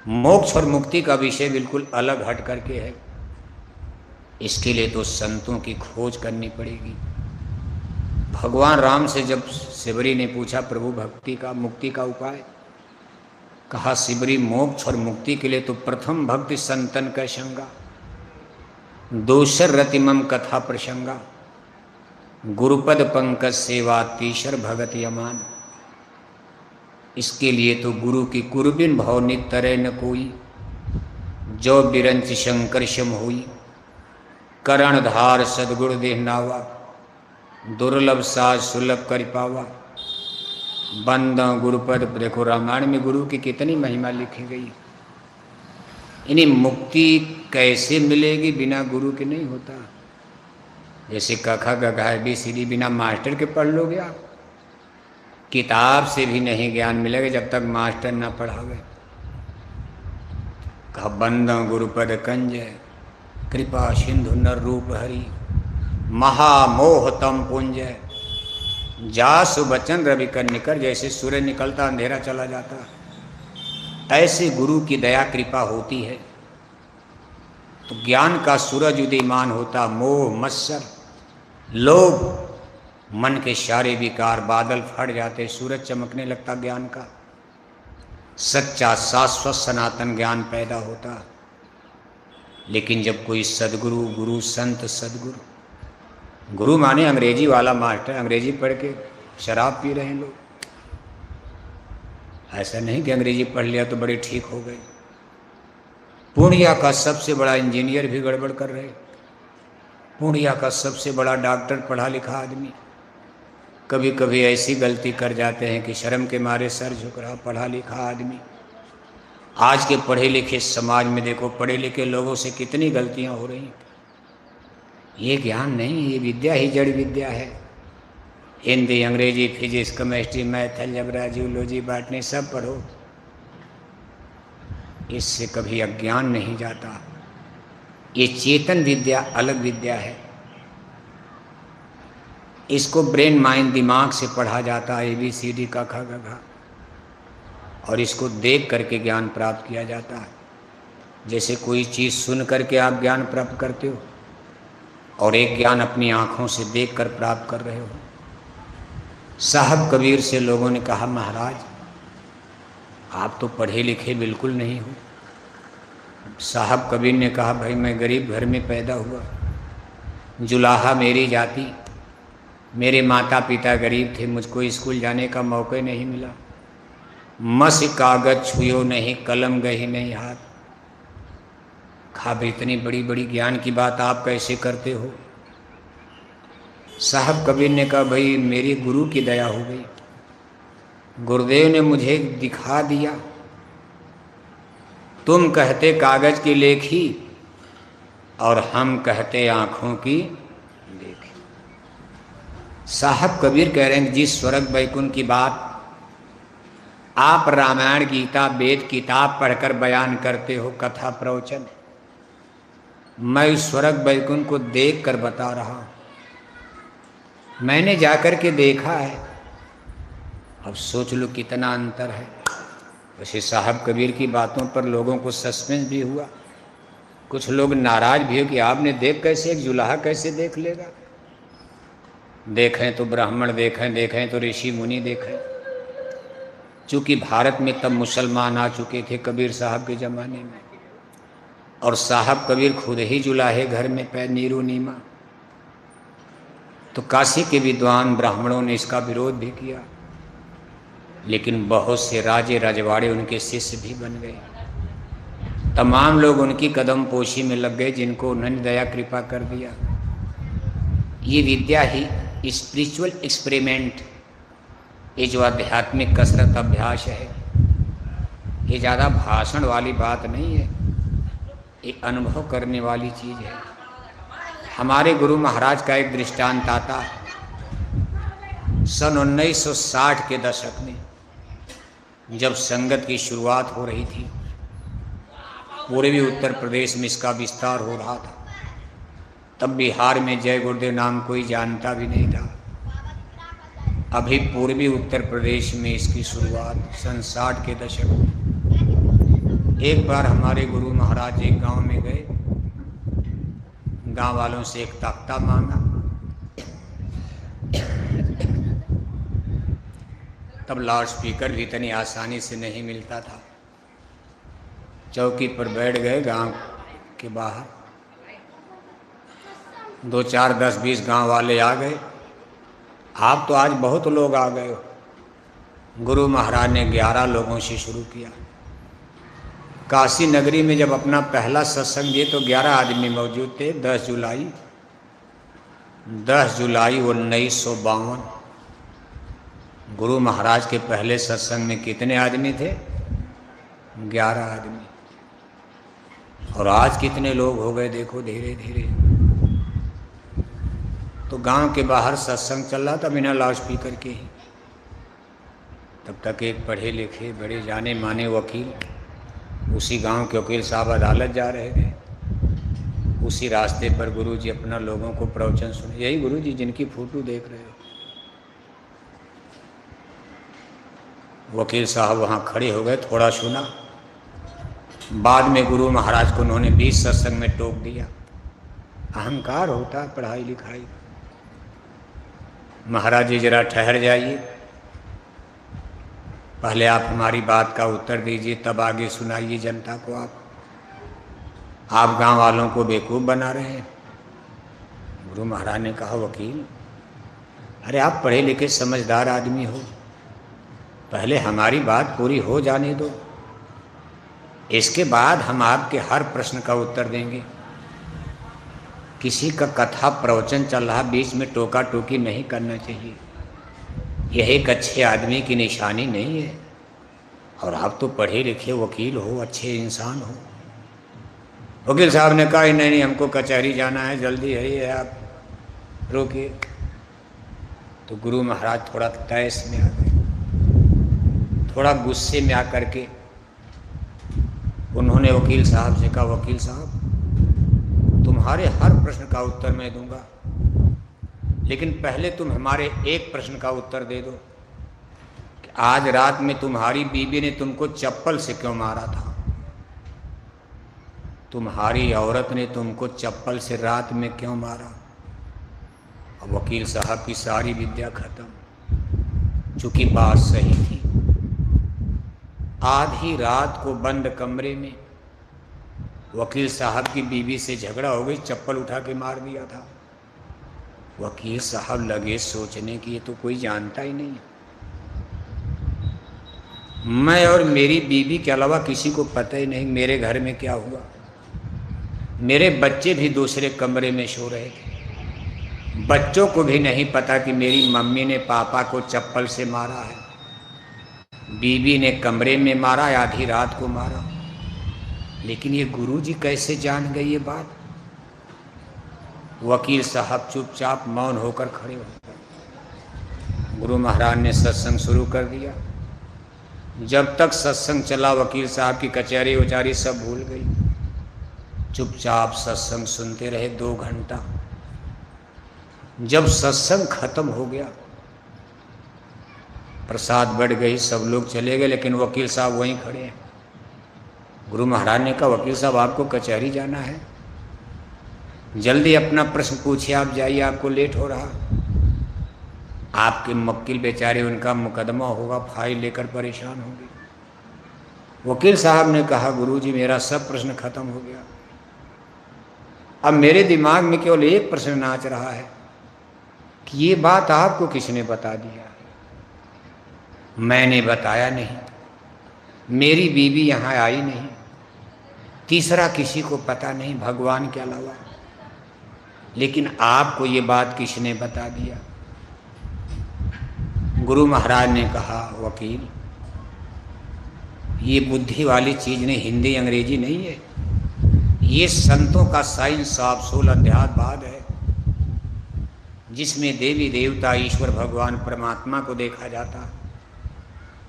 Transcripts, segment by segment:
मोक्ष और मुक्ति का विषय बिल्कुल अलग हट करके है। इसके लिए तो संतों की खोज करनी पड़ेगी। भगवान राम से जब सिबरी ने पूछा प्रभु भक्ति का मुक्ति का उपाय, कहा सिबरी मोक्ष और मुक्ति के लिए तो प्रथम भक्ति संतन का संगा, दोसर रतिमम कथा प्रसंगा, गुरुपद पंकज सेवा तीसर भगत यमान। इसके लिए तो गुरु की कुरबिन भवनिक तरह न कोई, जो बिरंच शंकर शम हुई, करणधार सदगुरु देहनावा, दुर्लभ साज सुलभ कर पावा, बंदा गुरुपद। देखो रामायण में गुरु की कितनी महिमा लिखी गई। इन्हें मुक्ति कैसे मिलेगी, बिना गुरु के नहीं होता। जैसे कखा गघा ABCD बिना मास्टर के पढ़ लोगे आप, किताब से भी नहीं ज्ञान मिलेगा जब तक मास्टर ना पढ़ावे। कहा बंदा गुरुपद कंज, कृपा सिंधु नर रूप हरि, महामोह तम पुंज, जासु बचन रवि कर निकर। जैसे सूरज निकलता अंधेरा चला जाता, ऐसे गुरु की दया कृपा होती है तो ज्ञान का सूरज उदीयमान होता। मोह मत्सर लोभ मन के सारे विकार बादल फट जाते, सूरज चमकने लगता ज्ञान का। सच्चा शाश्वत सनातन ज्ञान पैदा होता। लेकिन जब कोई सदगुरु, गुरु संत सदगुरु, गुरु माने अंग्रेजी वाला मास्टर, अंग्रेजी पढ़ के शराब पी रहे हैं लोग। ऐसा नहीं कि अंग्रेजी पढ़ लिया तो बड़े ठीक हो गए। पूर्णिया का सबसे बड़ा इंजीनियर भी गड़बड़ कर रहे, पूर्णिया का सबसे बड़ा डॉक्टर पढ़ा लिखा आदमी कभी कभी ऐसी गलती कर जाते हैं कि शर्म के मारे सर झुक रहा पढ़ा लिखा आदमी। आज के पढ़े लिखे समाज में देखो, पढ़े लिखे लोगों से कितनी गलतियां हो रही। ये ज्ञान नहीं, ये विद्या ही जड़ विद्या है। हिंदी, अंग्रेजी, physics, chemistry, math, algebra, geology, botany सब पढ़ो, इससे कभी अज्ञान नहीं जाता। ये चेतन विद्या अलग विद्या है। इसको ब्रेन माइंड दिमाग से पढ़ा जाता है, ABCD का खा गा, और इसको देख करके ज्ञान प्राप्त किया जाता है। जैसे कोई चीज़ सुन करके आप ज्ञान प्राप्त करते हो और एक ज्ञान अपनी आँखों से देख कर प्राप्त कर रहे हो। साहब कबीर से लोगों ने कहा महाराज आप तो पढ़े लिखे बिल्कुल नहीं हो। साहब कबीर ने कहा भाई मैं गरीब घर में पैदा हुआ, जुलाहा मेरी जाति, मेरे माता पिता गरीब थे, मुझको स्कूल जाने का मौका नहीं मिला। मस कागज छुयो नहीं, कलम गही नहीं हाथ। खा भाई इतनी बड़ी बड़ी ज्ञान की बात आप कैसे करते हो। साहब कबीर ने कहा भाई मेरी गुरु की दया हो गई, गुरुदेव ने मुझे दिखा दिया। तुम कहते कागज की लेखी और हम कहते आंखों की देखी। साहब कबीर कह रहे हैं जिस स्वर्ग वैकुंठ की बात आप रामायण गीता वेद किताब पढ़कर बयान करते हो, कथा प्रवचन, मैं स्वर्ग वैकुंठ को देख कर बता रहा हूं। मैंने जाकर के देखा है, अब सोच लो कितना अंतर है। वैसे साहब कबीर की बातों पर लोगों को सस्पेंस भी हुआ, कुछ लोग नाराज भी हो कि आपने देख कैसे, एक जुलाहा कैसे देख लेगा। देखें तो ब्राह्मण देखें, देखें तो ऋषि मुनि देखें। चूँकि भारत में तब मुसलमान आ चुके थे कबीर साहब के ज़माने में, और साहब कबीर खुद ही जुलाहे घर में पैर नीरू नीमा, तो काशी के विद्वान ब्राह्मणों ने इसका विरोध भी किया। लेकिन बहुत से राजे रजवाड़े उनके शिष्य भी बन गए। तमाम लोग उनकी कदम पोशी में लग गए जिनको उन्होंने दया कृपा कर दिया। ये विद्या ही स्पिरिचुअल एक्सपेरिमेंट, ये जो आध्यात्मिक कसरत अभ्यास है, ये ज़्यादा भाषण वाली बात नहीं है, ये अनुभव करने वाली चीज़ है। हमारे गुरु महाराज का एक दृष्टांत आता। सन 1960 के दशक में जब संगत की शुरुआत हो रही थी, पूर्वी उत्तर प्रदेश में इसका विस्तार हो रहा था, तब बिहार में जय गुरुदेव नाम कोई जानता भी नहीं था। अभी पूर्वी उत्तर प्रदेश में इसकी शुरुआत सन 60 के दशक में एक बार हमारे गुरु महाराज एक गांव में गए, गांव वालों से एक तख्ता मांगा। तब लाउड स्पीकर भी इतनी आसानी से नहीं मिलता था। चौकी पर बैठ गए गांव के बाहर, 2 4 10 20 गांव वाले आ गए। आप तो आज बहुत लोग आ गए हो। गुरु महाराज ने 11 लोगों से शुरू किया। काशी नगरी में जब अपना पहला सत्संग दिए तो 11 आदमी मौजूद थे। 10 जुलाई 1952 गुरु महाराज के पहले सत्संग में कितने आदमी थे? 11 आदमी। और आज कितने लोग हो गए देखो धीरे धीरे। तो गांव के बाहर सत्संग चल रहा था बिना लाउड स्पीकर के ही। तब तक एक पढ़े लिखे बड़े जाने माने वकील, उसी गांव के वकील साहब अदालत जा रहे थे। उसी रास्ते पर गुरुजी अपना लोगों को प्रवचन सुने। यही गुरुजी जिनकी फोटो देख रहे हो। वकील साहब वहाँ खड़े हो गए, थोड़ा सुना। बाद में गुरु महाराज को उन्होंने 20 सत्संग में टोक दिया। अहंकार होता है पढ़ाई लिखाई। महाराज जी जरा ठहर जाइए, पहले आप हमारी बात का उत्तर दीजिए, तब आगे सुनाइए जनता को। आप गांव वालों को बेवकूफ़ बना रहे हैं। गुरु महाराज ने कहा, वकील अरे आप पढ़े लिखे समझदार आदमी हो, पहले हमारी बात पूरी हो जाने दो, इसके बाद हम आपके हर प्रश्न का उत्तर देंगे। किसी का कथा प्रवचन चल रहा, बीच में टोका टोकी नहीं करना चाहिए। यह एक अच्छे आदमी की निशानी नहीं है। और आप तो पढ़े लिखे वकील हो, अच्छे इंसान हो। वकील साहब ने कहा, नहीं नहीं हमको कचहरी जाना है, जल्दी है ये, आप रोकिए। तो गुरु महाराज थोड़ा तैस में आ गए, थोड़ा गुस्से में आकर के उन्होंने वकील साहब से कहा, वकील साहब तुम्हारे हर प्रश्न का उत्तर मैं दूंगा, लेकिन पहले तुम हमारे एक प्रश्न का उत्तर दे दो कि आज रात में तुम्हारी बीवी ने तुमको चप्पल से क्यों मारा था? तुम्हारी औरत ने तुमको चप्पल से रात में क्यों मारा? अब वकील साहब की सारी विद्या खत्म। चूंकि बात सही थी, आधी रात को बंद कमरे में वकील साहब की बीवी से झगड़ा हो गई, चप्पल उठा के मार दिया था। वकील साहब लगे सोचने की ये तो कोई जानता ही नहीं, मैं और मेरी बीवी के अलावा किसी को पता ही नहीं मेरे घर में क्या हुआ। मेरे बच्चे भी दूसरे कमरे में सो रहे थे, बच्चों को भी नहीं पता कि मेरी मम्मी ने पापा को चप्पल से मारा है, बीवी ने कमरे में मारा, आधी रात को मारा। लेकिन ये गुरुजी कैसे जान गए ये बात? वकील साहब चुपचाप मौन होकर खड़े हो गए। गुरु महाराज ने सत्संग शुरू कर दिया। जब तक सत्संग चला वकील साहब की कचहरी उचारी सब भूल गई। चुपचाप सत्संग सुनते रहे 2 घंटा। जब सत्संग खत्म हो गया, प्रसाद बढ़ गई, सब लोग चले गए, लेकिन वकील साहब वहीं खड़े हैं। गुरु महाराज ने कहा, वकील साहब आपको कचहरी जाना है, जल्दी अपना प्रश्न पूछिए, आप जाइए, आपको लेट हो रहा। आपके वकील बेचारे, उनका मुकदमा होगा, फाइल लेकर परेशान होंगे। वकील साहब ने कहा, गुरुजी मेरा सब प्रश्न खत्म हो गया, अब मेरे दिमाग में केवल एक प्रश्न नाच रहा है कि ये बात आपको किसने बता दिया? मैंने बताया नहीं, मेरी बीवी यहाँ आई नहीं, तीसरा किसी को पता नहीं भगवान के अलावा, लेकिन आपको ये बात किसने बता दिया? गुरु महाराज ने कहा, वकील ये बुद्धि वाली चीज़ नहीं, हिंदी अंग्रेजी नहीं है, ये संतों का साइंस ऑफ सोल अध्यात्मवाद है, जिसमें देवी देवता ईश्वर भगवान परमात्मा को देखा जाता।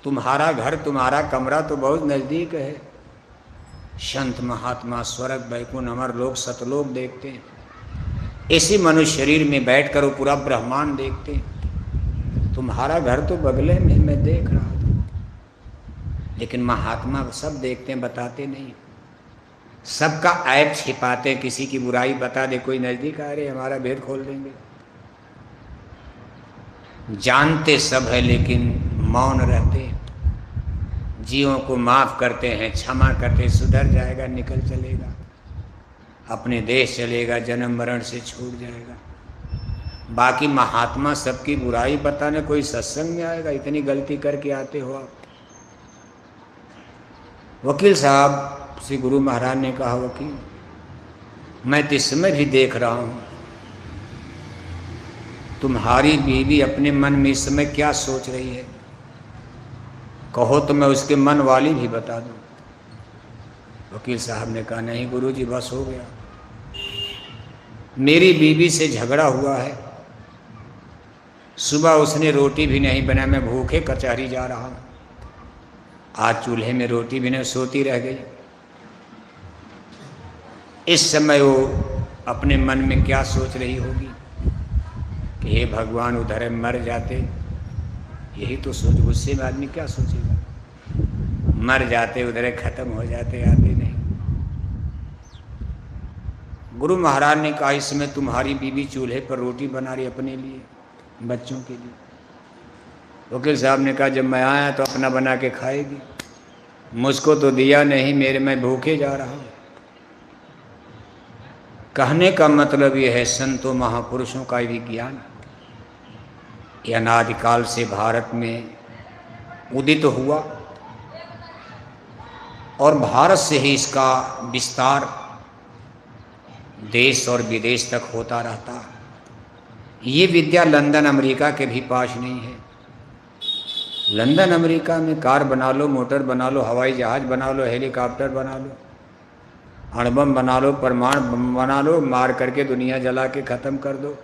तुम्हारा घर, तुम्हारा कमरा तो बहुत नज़दीक है। संत महात्मा स्वर्ग वैकुंठ अमर लोग सतलोक देखते हैं, इसी मनुष्य शरीर में बैठकर वो पूरा ब्रह्मांड देखते हैं। तुम्हारा घर तो बगले में, मैं देख रहा था। लेकिन महात्मा सब देखते हैं, बताते नहीं। सबका ऐब छिपाते हैं, किसी की बुराई बता दे कोई नजदीक आ रहे हमारा भेद खोल देंगे। जानते सब है लेकिन मौन रहते हैं। जीवों को माफ करते हैं, क्षमा करते, सुधर जाएगा, निकल चलेगा, अपने देश चलेगा, जन्म मरण से छूट जाएगा। बाकी महात्मा सबकी बुराई बताने कोई सत्संग में आएगा? इतनी गलती करके आते हो आप। वकील साहब श्री गुरु महाराज ने कहा, वकील मैं तो इस समय भी देख रहा हूं तुम्हारी बीवी अपने मन में इस समय क्या सोच रही है, कहो तो मैं उसके मन वाली भी बता दूं। वकील साहब ने कहा, नहीं गुरुजी बस हो गया, मेरी बीवी से झगड़ा हुआ है, सुबह उसने रोटी भी नहीं बनाई, मैं भूखे कचहरी जा रहा हूं, आज चूल्हे में रोटी भी नहीं, सोती रह गई। इस समय वो अपने मन में क्या सोच रही होगी कि हे भगवान उधर मर जाते, यही तो सोच, गुस्से में आदमी क्या सोचेगा, मर जाते उधर खत्म हो जाते, आते नहीं। गुरु महाराज ने कहा, इस समय तुम्हारी बीवी चूल्हे पर रोटी बना रही अपने लिए, बच्चों के लिए। वकील साहब ने कहा, जब मैं आया तो अपना बना के खाएगी, मुझको तो दिया नहीं, मैं भूखे जा रहा हूं। कहने का मतलब यह है, संतों महापुरुषों का विज्ञान ये अनादिकाल से भारत में उदित हुआ और भारत से ही इसका विस्तार देश और विदेश तक होता रहता। ये विद्या लंदन अमेरिका के भी पास नहीं है। लंदन अमेरिका में कार बना लो, मोटर बना लो, हवाई जहाज बना लो, हेलीकॉप्टर बना लो, अणुबम बना लो, परमाणु बम बना लो, मार करके दुनिया जला के खत्म कर दो।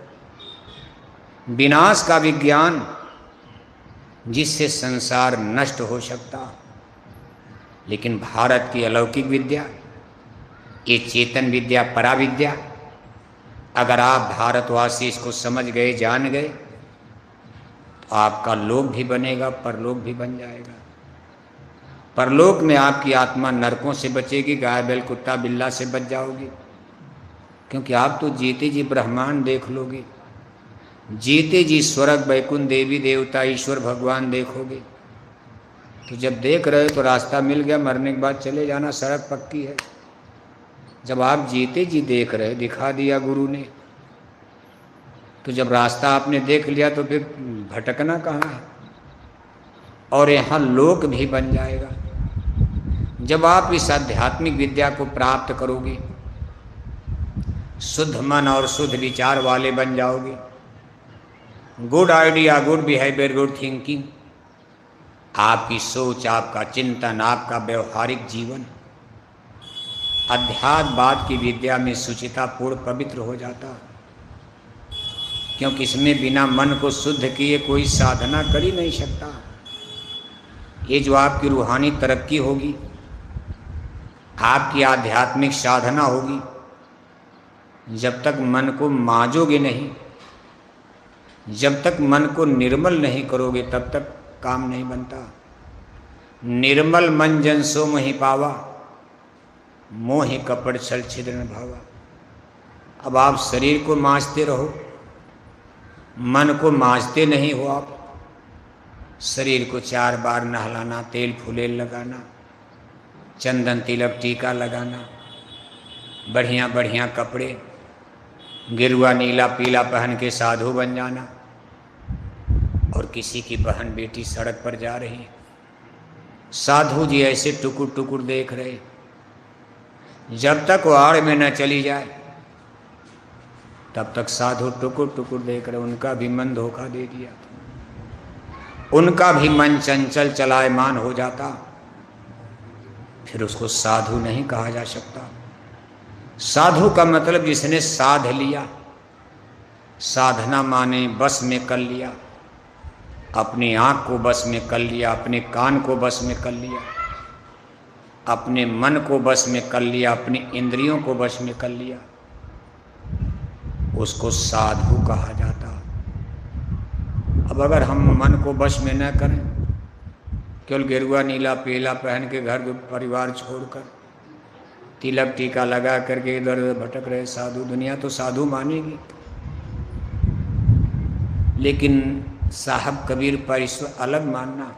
विनाश का विज्ञान जिससे संसार नष्ट हो सकता, लेकिन भारत की अलौकिक विद्या, ये चेतन विद्या, पराविद्या, अगर आप भारतवासी इसको समझ गए, जान गए, तो आपका लोक भी बनेगा, परलोक भी बन जाएगा। परलोक में आपकी आत्मा नरकों से बचेगी, गाय बैल कुत्ता बिल्ला से बच जाओगी, क्योंकि आप तो जीते जी ब्रह्मांड देख लोगे, जीते जी स्वर्ग वैकुंठ देवी देवता ईश्वर भगवान देखोगे। तो जब देख रहे हो तो रास्ता मिल गया, मरने के बाद चले जाना, सड़क पक्की है। जब आप जीते जी देख रहे, दिखा दिया गुरु ने, तो जब रास्ता आपने देख लिया तो फिर भटकना कहाँ है। और यहाँ लोक भी बन जाएगा। जब आप इस आध्यात्मिक विद्या को प्राप्त करोगे, शुद्ध मन और शुद्ध विचार वाले बन जाओगे, good idea, good behaviour, good thinking, आपकी सोच, आपका चिंतन, आपका व्यवहारिक जीवन अध्यात्मवाद की विद्या में सुचितापूर्ण पवित्र हो जाता। क्योंकि इसमें बिना मन को शुद्ध किए कोई साधना कर ही नहीं सकता। ये जो आपकी रूहानी तरक्की होगी, आपकी आध्यात्मिक साधना होगी, जब तक मन को मांजोगे नहीं, जब तक मन को निर्मल नहीं करोगे, तब तक काम नहीं बनता। निर्मल मन जन सो मोहि पावा, मोहि कपड़ छल छिद्र न भावा। अब आप शरीर को मांजते रहो, मन को मांजते नहीं हो। आप शरीर को 4 बार नहलाना, तेल फुलेल लगाना, चंदन तिलक टीका लगाना, बढ़िया बढ़िया कपड़े गिरुआ नीला पीला पहन के साधु बन जाना, और किसी की बहन बेटी सड़क पर जा रही, साधु जी ऐसे टुकुर टुकुर देख रहे, जब तक वो आड़ में न चली जाए तब तक साधु टुकुर टुकुर देख रहे। उनका भी मन धोखा दे दिया, उनका भी मन चंचल चलायमान हो जाता, फिर उसको साधु नहीं कहा जा सकता। साधु का मतलब जिसने साध लिया, साधना माने बस में कर लिया, अपनी आँख को बस में कर लिया, अपने कान को बस में कर लिया, अपने मन को बस में कर लिया, अपनी इंद्रियों को बस में कर लिया, उसको साधु कहा जाता। अब अगर हम मन को बस में न करें केवल गेरुआ नीला पीला पहन के घर परिवार छोड़कर तिलक टीका लगा करके इधर उधर भटक रहे साधु। दुनिया तो साधु मानेगी, लेकिन साहब कबीर पर ईश्वर अलग मानना।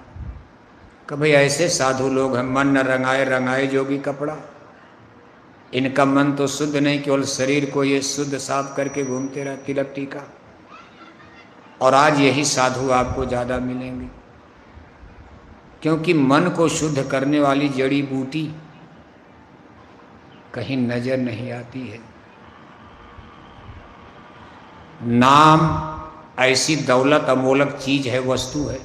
कभी ऐसे साधु लोग हैं, मन न रंगाए रंगाए जोगी कपड़ा। इनका मन तो शुद्ध नहीं, केवल शरीर को ये शुद्ध साफ करके घूमते रहे तिलक टीका। और आज यही साधु आपको ज़्यादा मिलेंगे, क्योंकि मन को शुद्ध करने वाली जड़ी बूटी कहीं नजर नहीं आती है। नाम ऐसी दौलत अमोलक चीज है, वस्तु है।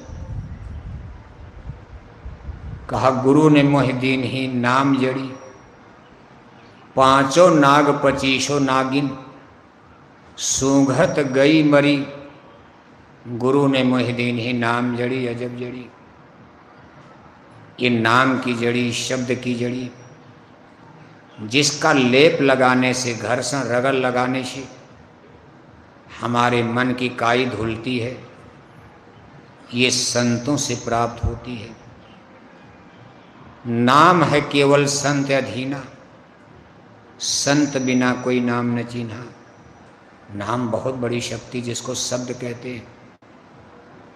कहा गुरु ने मोहि दीन ही नाम जड़ी, पांचों नाग पचीसों नागिन, सूंघत गई मरी। गुरु ने मोहि दीन ही नाम जड़ी, अजब जड़ी। ये नाम की जड़ी, शब्द की जड़ी, जिसका लेप लगाने से, घर्षण रगड़ लगाने से हमारे मन की काई धुलती है, ये संतों से प्राप्त होती है। नाम है केवल संत अधीना, संत बिना कोई नाम न चिन्हा। नाम बहुत बड़ी शक्ति, जिसको शब्द कहते हैं।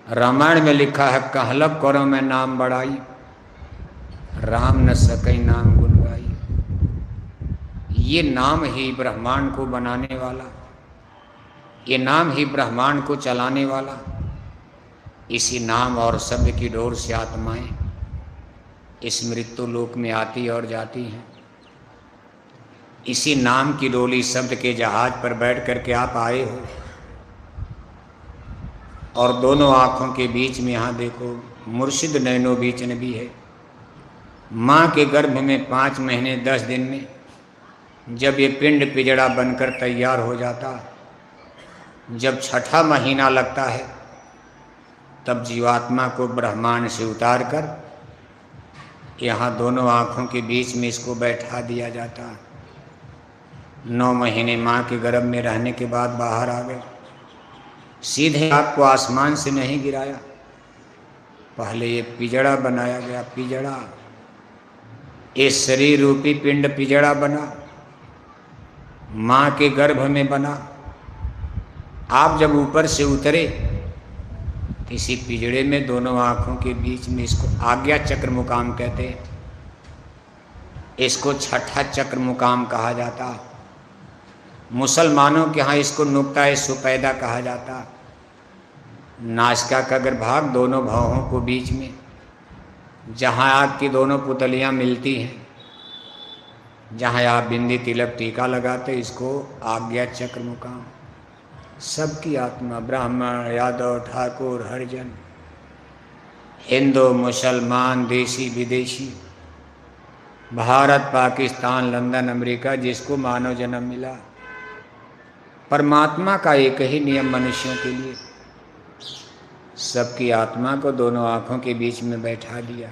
रामायण में लिखा है, कहलक करो मैं नाम बढ़ाई, राम न सके नाम गुण गाई। ये नाम ही ब्रह्मांड को बनाने वाला, ये नाम ही ब्रह्मांड को चलाने वाला। इसी नाम और शब्द की डोर से आत्माएं इस मृत्यु लोक में आती और जाती हैं। इसी नाम की डोली, शब्द के जहाज पर बैठ करके आप आए हो। और दोनों आँखों के बीच में यहाँ देखो, मुर्शिद नैनो बीच नबी है। माँ के गर्भ में 5 महीने 10 दिन में जब ये पिंड पिजड़ा बनकर तैयार हो जाता, जब 6ठा महीना लगता है, तब जीवात्मा को ब्रह्मांड से उतार कर यहाँ दोनों आँखों के बीच में इसको बैठा दिया जाता। 9 महीने माँ के गर्भ में रहने के बाद बाहर आ गए। सीधे आपको आसमान से नहीं गिराया, पहले ये पिजड़ा बनाया गया। पिजड़ा, ये शरीर रूपी पिंड पिजड़ा बना, माँ के गर्भ में बना। आप जब ऊपर से उतरे, इसी पिजड़े में दोनों आँखों के बीच में, इसको आज्ञा चक्र मुकाम कहते हैं। इसको 6ठा चक्र मुकाम कहा जाता। मुसलमानों के यहाँ इसको नुक्ता सुपैदा कहा जाता। नासिका का गर्भाग दोनों भौहों को बीच में, जहाँ आपकी दोनों पुतलियाँ मिलती हैं, जहाँ आप बिंदी तिलक टीका लगाते, इसको आज्ञा चक्र मुकाम। सबकी आत्मा, ब्राह्मण यादव ठाकुर हरिजन, हिंदू मुसलमान, देशी विदेशी, भारत पाकिस्तान लंदन अमेरिका, जिसको मानव जन्म मिला, परमात्मा का एक ही नियम मनुष्यों के लिए, सबकी आत्मा को दोनों आँखों के बीच में बैठा दिया।